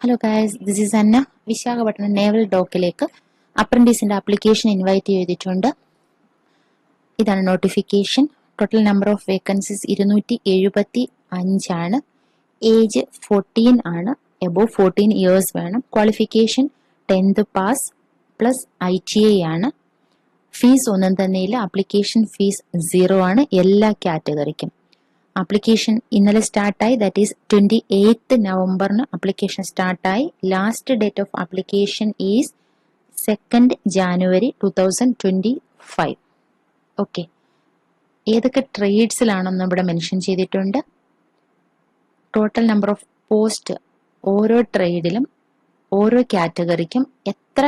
Hello guys, this is Anna. Visakhapatnam naval ഡോക്കിലേക്ക് അപ്രന്റീസിന്റെ application invite ചെയ്തിട്ടുണ്ട്. ഇതാണ് notification. Total number of vacancies 275 ആണ്. ഏജ് 14 ആണ്. എബോവ് 14 ഇയേഴ്സ് വേണം. Qualification 10th pass plus ITI ആണ്. ഫീസ് ഒന്നും തന്നെയില്ല. ആപ്ലിക്കേഷൻ ഫീസ് 0 ആണ് എല്ലാ കാറ്റഗറിക്കും. ആപ്ലിക്കേഷൻ ഇന്നലെ സ്റ്റാർട്ടായി, ദാറ്റ് ഈസ് 28th നവംബറിന് ആപ്ലിക്കേഷൻ സ്റ്റാർട്ടായി. Last date of application is 2nd January 2025. Okay, ഏതൊക്കെ ട്രേഡ്സിലാണെന്ന് ഇവിടെ മെൻഷൻ ചെയ്തിട്ടുണ്ട്. ടോട്ടൽ നമ്പർ ഓഫ് പോസ്റ്റ് ഓരോ ട്രേഡിലും ഓരോ കാറ്റഗറിക്കും എത്ര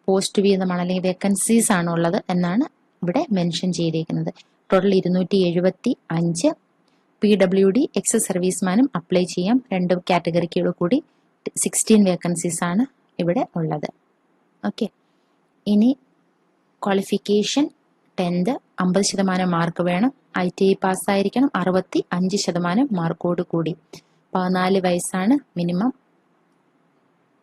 പോസ്റ്റ് വീതമാണ് അല്ലെങ്കിൽ വേക്കൻസീസ് ആണുള്ളത് എന്നാണ് ഇവിടെ മെൻഷൻ ചെയ്തിരിക്കുന്നത്. ടോട്ടൽ 275. PWD എക്സ് സർവീസ്മാനും അപ്ലൈ ചെയ്യാം. രണ്ട് കാറ്റഗറിക്ക് കൂടി 16 വേക്കൻസീസ് ആണ് ഇവിടെ ഉള്ളത്. ഓക്കെ, ഇനി ക്വാളിഫിക്കേഷൻ 10th 50% മാർക്ക് വേണം. ITI പാസ്സായിരിക്കണം. 65% മാർക്കോട് കൂടി. 14 വയസ്സാണ് minimum.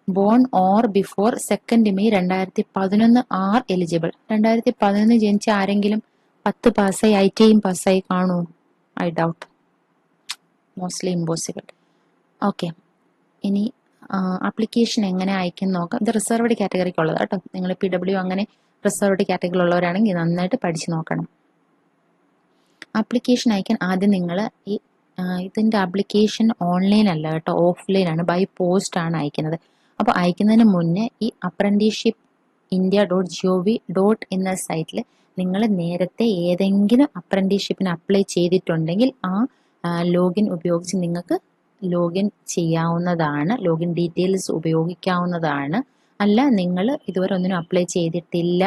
Born or before 2nd May 2011 are eligible. 2011 ജനിച്ച ആരെങ്കിലും 10 പാസ്സായി ITIയും പാസ്സായി കാണുമോ? I doubt, mostly impossible. Okay, ഇനി ആപ്ലിക്കേഷൻ എങ്ങനെ അയക്കും നോക്കാം. ഇത് റിസർവ്ഡ് കാറ്റഗറിക്ക് ഉള്ളത് കേട്ടോ. നിങ്ങൾ PW അങ്ങനെ റിസർവ്ഡ് കാറ്റഗറി ഉള്ളവരാണെങ്കിൽ നന്നായിട്ട് പഠിച്ചു നോക്കണം. ആപ്ലിക്കേഷൻ അയക്കാൻ ആദ്യം നിങ്ങൾ ഇതിന്റെ ആപ്ലിക്കേഷൻ ഓൺലൈൻ അല്ല കേട്ടോ, ഓഫ്ലൈൻ ആണ്. ബൈ പോസ്റ്റ് ആണ് അയക്കുന്നത്. അപ്പോൾ അയക്കുന്നതിന് മുന്നേ ഈ apprenticeshipindia.gov. എന്ന സൈറ്റിൽ നിങ്ങൾ നേരത്തെ ഏതെങ്കിലും അപ്രന്റീസ്ഷിപ്പിന് അപ്ലൈ ചെയ്തിട്ടുണ്ടെങ്കിൽ ആ ലോഗിൻ ഉപയോഗിച്ച് നിങ്ങൾക്ക് ലോഗിൻ ചെയ്യാവുന്നതാണ്. ലോഗിൻ ഡീറ്റെയിൽസ് ഉപയോഗിക്കാവുന്നതാണ്. അല്ല, നിങ്ങൾ ഇതുവരെ ഒന്നിനും അപ്ലൈ ചെയ്തിട്ടില്ല,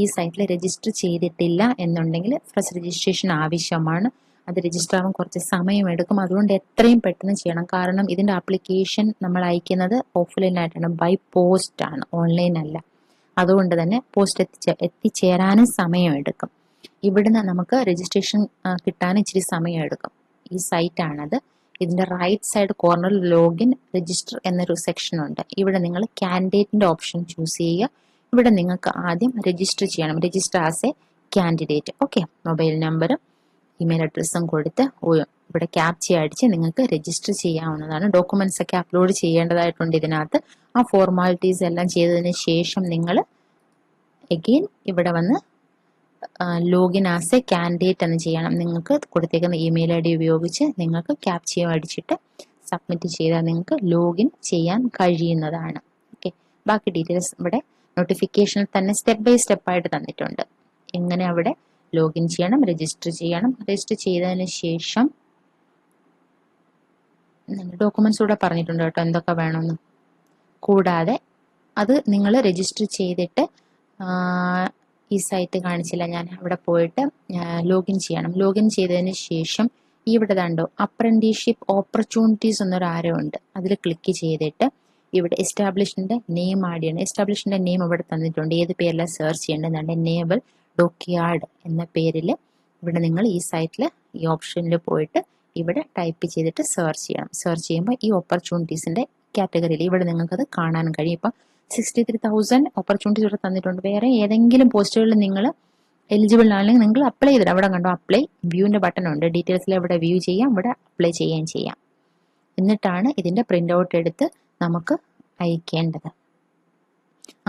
ഈ സൈറ്റിൽ രജിസ്റ്റർ ചെയ്തിട്ടില്ല എന്നുണ്ടെങ്കിൽ ഫസ്റ്റ് രജിസ്ട്രേഷൻ ആവശ്യമാണ്. അത് രജിസ്റ്റർ ആവാൻ കുറച്ച് സമയമെടുക്കും. അതുകൊണ്ട് എത്രയും പെട്ടെന്ന് ചെയ്യണം. കാരണം ഇതിന്റെ ആപ്ലിക്കേഷൻ നമ്മൾ അയക്കുന്നത് ഓഫ്ലൈൻ ആയിട്ടാണ്, ബൈ പോസ്റ്റ് ആണ്, ഓൺലൈൻ അല്ല. അതുകൊണ്ട് തന്നെ പോസ്റ്റ് എത്തിച്ചേരാനും സമയമെടുക്കും. ഇവിടുന്ന് നമുക്ക് രജിസ്ട്രേഷൻ കിട്ടാൻ ഇച്ചിരി സമയമെടുക്കും. ഈ സൈറ്റ് ആണത്. ഇതിന്റെ റൈറ്റ് സൈഡ് കോർണറിൽ ലോഗിൻ രജിസ്റ്റർ എന്നൊരു സെക്ഷൻ ഉണ്ട്. ഇവിടെ നിങ്ങൾ കാൻഡിഡേറ്റിന്റെ ഓപ്ഷൻ ചൂസ് ചെയ്യുക. ഇവിടെ നിങ്ങൾക്ക് ആദ്യം രജിസ്റ്റർ ചെയ്യണം. Register as A candidate. Okay, mobile നമ്പറും ഇമെയിൽ അഡ്രസ്സും കൊടുത്ത് ഇവിടെ ക്യാപ്ച അടിച്ച് നിങ്ങൾക്ക് രജിസ്റ്റർ ചെയ്യാവുന്നതാണ്. ഡോക്യുമെന്റ്സ് ഒക്കെ അപ്ലോഡ് ചെയ്യേണ്ടതായിട്ടുണ്ട് ഇതിനകത്ത്. ആ ഫോർമാലിറ്റീസ് എല്ലാം ചെയ്തതിന് ശേഷം നിങ്ങൾ അഗെയിൻ ഇവിടെ വന്ന് ലോഗിൻ ആസ് എ കാൻഡിഡേറ്റ് എന്ന് ചെയ്യണം. നിങ്ങൾക്ക് കൊടുത്തേക്കുന്ന ഇമെയിൽ ID ഉപയോഗിച്ച് നിങ്ങൾക്ക് ക്യാപ്ചയും അടിച്ചിട്ട് സബ്മിറ്റ് ചെയ്താൽ നിങ്ങൾക്ക് ലോഗിൻ ചെയ്യാൻ കഴിയുന്നതാണ്. ഓക്കെ, ബാക്കി ഡീറ്റെയിൽസ് ഇവിടെ നോട്ടിഫിക്കേഷനിൽ തന്നെ സ്റ്റെപ്പ് ബൈ സ്റ്റെപ്പ് ആയിട്ട് തന്നിട്ടുണ്ട്. എങ്ങനെ അവിടെ ലോഗിൻ ചെയ്യണം, രജിസ്റ്റർ ചെയ്യണം. രജിസ്റ്റർ ചെയ്തതിന് ശേഷം ഡോക്യുമെന്റ്സ് കൂടെ പറഞ്ഞിട്ടുണ്ട് കേട്ടോ എന്തൊക്കെ വേണമെന്ന്. കൂടാതെ അത് നിങ്ങൾ രജിസ്റ്റർ ചെയ്തിട്ട് ഈ സൈറ്റ് കാണിച്ചില്ല ഞാൻ, അവിടെ പോയിട്ട് ലോഗിൻ ചെയ്യണം. ലോഗിൻ ചെയ്തതിന് ശേഷം ഇവിടെ കണ്ടോ അപ്രന്റീസ്ഷിപ്പ് ഓപ്പർച്യൂണിറ്റീസ് എന്നൊരു ആരോ ഉണ്ട്. അതിൽ ക്ലിക്ക് ചെയ്തിട്ട് ഇവിടെ എസ്റ്റാബ്ലിഷ്മെന്റ് നെയിം ആഡ് ചെയ്യണം. എസ്റ്റാബ്ലിഷ്മെന്റ് നെയിം ഇവിടെ തന്നിട്ടുണ്ട്. ഏത് പേരിലാണ് സെർച്ച് ചെയ്യേണ്ടതുണ്ട്. നേവൽ ഡോക്യാർഡ് എന്ന പേരിൽ ഇവിടെ നിങ്ങൾ ഈ സൈറ്റിൽ ഈ ഓപ്ഷനിൽ പോയിട്ട് ഇവിടെ ടൈപ്പ് ചെയ്തിട്ട് സെർച്ച് ചെയ്യണം. സെർച്ച് ചെയ്യുമ്പോൾ ഈ ഓപ്പർച്യൂണിറ്റീസിന്റെ കാറ്റഗറിയിൽ ഇവിടെ നിങ്ങൾക്കത് കാണാൻ കഴിയും. ഇപ്പം 63,000 ഓപ്പർച്യൂണിറ്റീസ് ഇവിടെ തന്നിട്ടുണ്ട്. വേറെ ഏതെങ്കിലും പോസ്റ്റുകളിൽ നിങ്ങൾ എലിജിബിൾ ആണെങ്കിൽ നിങ്ങൾ അപ്ലൈ ചെയ്തിട്ട് അവിടെ കണ്ടോ അപ്ലൈ വ്യൂവിന്റെ ബട്ടൺ ഉണ്ട്. ഡീറ്റെയിൽസിൽ ഇവിടെ വ്യൂ ചെയ്യാം, ഇവിടെ അപ്ലൈ ചെയ്യുകയും ചെയ്യാം. എന്നിട്ടാണ് ഇതിന്റെ പ്രിന്റ് ഔട്ട് എടുത്ത് നമുക്ക് അയക്കേണ്ടത്.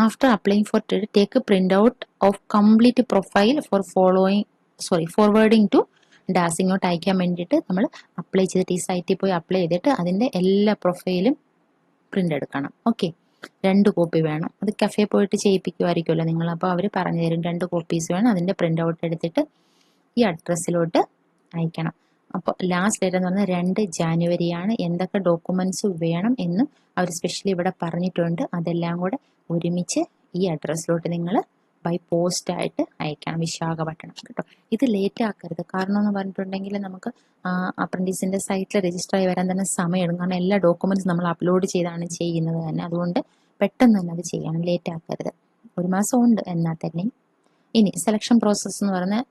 After applying for trade take print out of complete profile for forwarding to DAS. ഇങ്ങോട്ട് അയക്കാൻ വേണ്ടിയിട്ട് നമ്മൾ അപ്ലൈ ചെയ്തിട്ട് ഈ സൈറ്റിൽ പോയി അപ്ലൈ ചെയ്തിട്ട് അതിന്റെ എല്ലാ പ്രൊഫൈലും പ്രിന്റ് എടുക്കണം. ഓക്കെ, 2 കോപ്പി വേണം. അത് കഫേ പോയിട്ട് ചെയ്യിപ്പിക്കുമായിരിക്കുമല്ലോ നിങ്ങൾ. അപ്പോൾ അവർ പറഞ്ഞു തരും 2 കോപ്പീസ് വേണം. അതിന്റെ പ്രിന്റ് ഔട്ട് എടുത്തിട്ട് ഈ അഡ്രസ്സിലോട്ട് അയക്കണം. അപ്പോൾ ലാസ്റ്റ് ഡേറ്റ് എന്ന് പറഞ്ഞാൽ 2 January ആണ്. എന്തൊക്കെ ഡോക്യുമെന്റ്സ് വേണം എന്ന് അവർ സ്പെഷ്യലി ഇവിടെ പറഞ്ഞിട്ടുണ്ട്. അതെല്ലാം കൂടെ ഒരുമിച്ച് ഈ അഡ്രസ്സിലോട്ട് നിങ്ങൾ ബൈ പോസ്റ്റ് ആയിട്ട് അയക്കണം. വിശാഖപട്ടണം കേട്ടോ. ഇത് ലേറ്റ് ആക്കരുത്. കാരണം എന്ന് പറഞ്ഞിട്ടുണ്ടെങ്കിൽ നമുക്ക് അപ്രന്റീസിന്റെ സൈറ്റിൽ രജിസ്റ്റർ ആയി വരാൻ തന്നെ സമയമെടുക്കും. കാരണം എല്ലാ ഡോക്യുമെന്റ്സ് നമ്മൾ അപ്ലോഡ് ചെയ്താണ് ചെയ്യുന്നത് തന്നെ. അതുകൊണ്ട് പെട്ടെന്ന് തന്നെ അത് ചെയ്യണം, ലേറ്റ് ആക്കരുത്. 1 മാസം ഉണ്ട് എന്നാൽ തന്നെ. ഇനി സെലക്ഷൻ പ്രോസസ്സ് എന്ന് പറഞ്ഞാൽ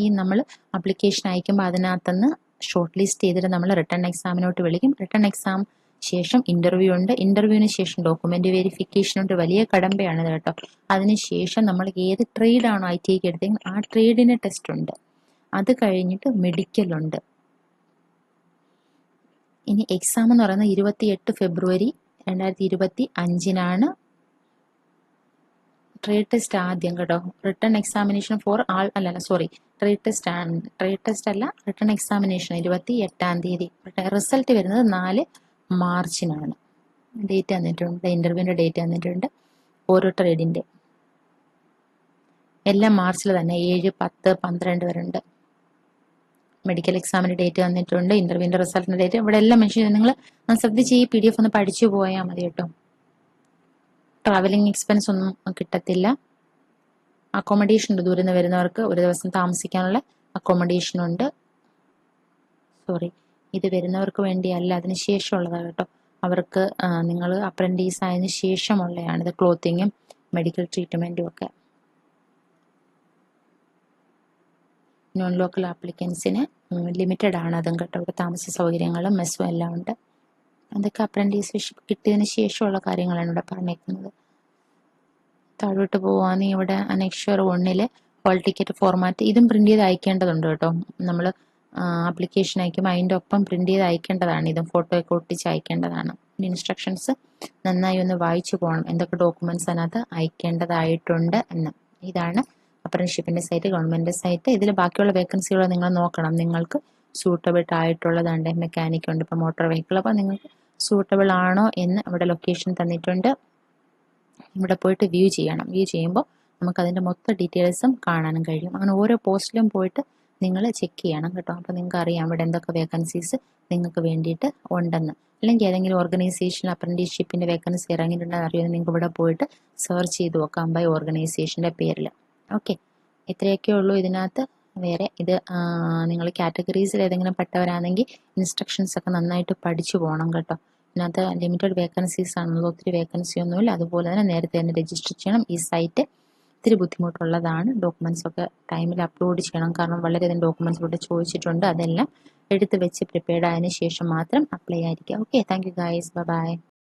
ഈ നമ്മൾ ആപ്ലിക്കേഷൻ അയക്കുമ്പോൾ അതിനകത്തുനിന്ന് ഷോർട്ട് ലിസ്റ്റ് ചെയ്തിട്ട് നമ്മൾ റിട്ടേൺ എക്സാമിനോട്ട് വിളിക്കും. റിട്ടേൺ എക്സാം ശേഷം ഇന്റർവ്യൂ ഉണ്ട്. ഇന്റർവ്യൂവിന് ശേഷം ഡോക്യുമെന്റ് വെരിഫിക്കേഷൻ ഉണ്ട്. വലിയ കടമ്പയാണ് ഇത് കേട്ടോ. അതിനുശേഷം നമ്മൾ ഏത് ട്രേഡാണോ ITI എടുത്തെങ്കിൽ ആ ട്രേഡിന് ടെസ്റ്റ് ഉണ്ട്. അത് കഴിഞ്ഞിട്ട് മെഡിക്കൽ ഉണ്ട്. ഇനി എക്സാം എന്ന് പറയുന്നത് 28 ഫെബ്രുവരി 2025 ട്രേഡ് ടെസ്റ്റ് ആദ്യം കേട്ടോ. റിട്ടേൺ എക്സാമിനേഷൻ ഫോർ ആൾ അല്ല സോറി, ട്രേഡ് ടെസ്റ്റ് ആണ്. ട്രേഡ് ടെസ്റ്റ് അല്ല, റിട്ടേൺ എക്സാമിനേഷൻ 28 റിസൾട്ട് വരുന്നത് 4 മാർച്ചിനാണ്. ഡേറ്റ് തന്നിട്ടുണ്ട്, ഇന്റർവ്യൂവിന്റെ ഡേറ്റ് തന്നിട്ടുണ്ട്. ഓരോ ട്രേഡിന്റെ എല്ലാം മാർച്ചിൽ തന്നെ 7, 10, 12 വരെ ഉണ്ട്. മെഡിക്കൽ എക്സാമിന്റെ ഡേറ്റ് തന്നിട്ടുണ്ട്. ഇന്റർവ്യൂവിന്റെ റിസൾട്ടിന്റെ ഡേറ്റ് ഇവിടെ എല്ലാം മെൻഷൻ ചെയ്ത് നിങ്ങൾ ശ്രദ്ധിച്ച് ഈ PDF ഒന്ന് പഠിച്ചു പോയാൽ മതി കേട്ടോ. ട്രാവലിംഗ് എക്സ്പെൻസ് ഒന്നും കിട്ടത്തില്ല. അക്കോമഡേഷൻ ഉണ്ട്. ദൂരെ നിന്ന് വരുന്നവർക്ക് ഒരു ദിവസം താമസിക്കാനുള്ള അക്കോമഡേഷൻ ഉണ്ട്. സോറി, ഇത് വരുന്നവർക്ക് വേണ്ടിയല്ല, അതിന് ശേഷമുള്ളതാണ് കേട്ടോ. അവർക്ക് നിങ്ങൾ അപ്രന്റീസ് ആയതിനു ശേഷമുള്ളതാണ് ഇത്. ക്ലോത്തിങ്ങും മെഡിക്കൽ ട്രീറ്റ്മെന്റും ഒക്കെ. നോൺ ലോക്കൽ ആപ്ലിക്കൻസിന് ലിമിറ്റഡ് ആണ് അതും കേട്ടോ. ഇവിടെ താമസ സൗകര്യങ്ങളും മെസ്സും എല്ലാം ഉണ്ട്. അതൊക്കെ അപ്രന്റീസ്ഷിപ്പ് കിട്ടിയതിന് ശേഷമുള്ള കാര്യങ്ങളാണ് ഇവിടെ പറഞ്ഞേക്കുന്നത്. താഴോട്ട് പോവാണെങ്കിൽ ഇവിടെ അനക്ഷർ 1 ഹോൾ ടിക്കറ്റ് ഫോർമാറ്റ് ഇതും പ്രിന്റ് ചെയ്ത് അയക്കേണ്ടതുണ്ട് കേട്ടോ. നമ്മൾ ആപ്ലിക്കേഷൻ അയക്കുമ്പോൾ അതിൻ്റെ ഒപ്പം പ്രിന്റ് ചെയ്ത് അയക്കേണ്ടതാണ്. ഇതും ഫോട്ടോ ഒക്കെ ഒട്ടിച്ച് അയക്കേണ്ടതാണ്. ഇൻസ്ട്രക്ഷൻസ് നന്നായി ഒന്ന് വായിച്ചു പോകണം, എന്തൊക്കെ ഡോക്യുമെന്റ്സ് അതിനകത്ത് അയക്കേണ്ടതായിട്ടുണ്ട് എന്ന്. ഇതാണ് അപ്രന്റീസ്ഷിപ്പിന്റെ സൈറ്റ്, ഗവൺമെന്റ് സൈറ്റ്. ഇതിൽ ബാക്കിയുള്ള വേക്കൻസികൾ നിങ്ങൾ നോക്കണം. നിങ്ങൾക്ക് സൂട്ടബിൾ ആയിട്ടുള്ളതാണ്. മെക്കാനിക് ഉണ്ട്, ഇപ്പോൾ മോട്ടോർ വെഹിക്കിൾ. അപ്പോൾ നിങ്ങൾക്ക് സൂട്ടബിൾ ആണോ എന്ന് ഇവിടെ ലൊക്കേഷൻ തന്നിട്ടുണ്ട്. ഇവിടെ പോയിട്ട് വ്യൂ ചെയ്യണം. വ്യൂ ചെയ്യുമ്പോൾ നമുക്ക് അതിൻ്റെ മൊത്തം ഡീറ്റെയിൽസും കാണാനും കഴിയും. അങ്ങനെ ഓരോ പോസ്റ്റിലും പോയിട്ട് നിങ്ങൾ ചെക്ക് ചെയ്യണം കേട്ടോ. അപ്പോൾ നിങ്ങൾക്ക് അറിയാം ഇവിടെ എന്തൊക്കെ വേക്കൻസീസ് നിങ്ങൾക്ക് വേണ്ടിയിട്ട് ഉണ്ടെന്ന്. അല്ലെങ്കിൽ ഏതെങ്കിലും ഓർഗനൈസേഷൻ അപ്രന്റീസ്ഷിപ്പിന്റെ വേക്കൻസി ഇറങ്ങിയിട്ടുണ്ടെന്ന് അറിയുന്നത് നിങ്ങൾക്ക് ഇവിടെ പോയിട്ട് സെർച്ച് ചെയ്ത് നോക്കാം ബൈ ഓർഗനൈസേഷന്റെ പേരിൽ. ഓക്കെ, ഇത്രയൊക്കെ ഉള്ളൂ ഇതിനകത്ത്. വേറെ ഇത് നിങ്ങൾ കാറ്റഗറീസിൽ ഏതെങ്കിലും പെട്ടവരാണെങ്കിൽ ഇൻസ്ട്രക്ഷൻസ് ഒക്കെ നന്നായിട്ട് പഠിച്ചു പോകണം കേട്ടോ. ഇതിനകത്ത് ലിമിറ്റഡ് വേക്കൻസീസ് ആണുള്ളത്, ഒത്തിരി വേക്കൻസി ഒന്നുമില്ല. അതുപോലെ തന്നെ നേരത്തെ തന്നെ രജിസ്റ്റർ ചെയ്യണം. ഈ സൈറ്റ് ഇത്തിരി ബുദ്ധിമുട്ടുള്ളതാണ്. ഡോക്യുമെന്റ്സ് ഒക്കെ ടൈമിൽ അപ്ലോഡ് ചെയ്യണം, കാരണം വളരെയധികം ഡോക്യുമെന്റ്സ് ഇവിടെ ചോദിച്ചിട്ടുണ്ട്. അതെല്ലാം എടുത്ത് വെച്ച് പ്രിപ്പയർഡ് ആയതിനു ശേഷം മാത്രം അപ്ലൈ ആയിരിക്കുക. Okay, thank you guys, by.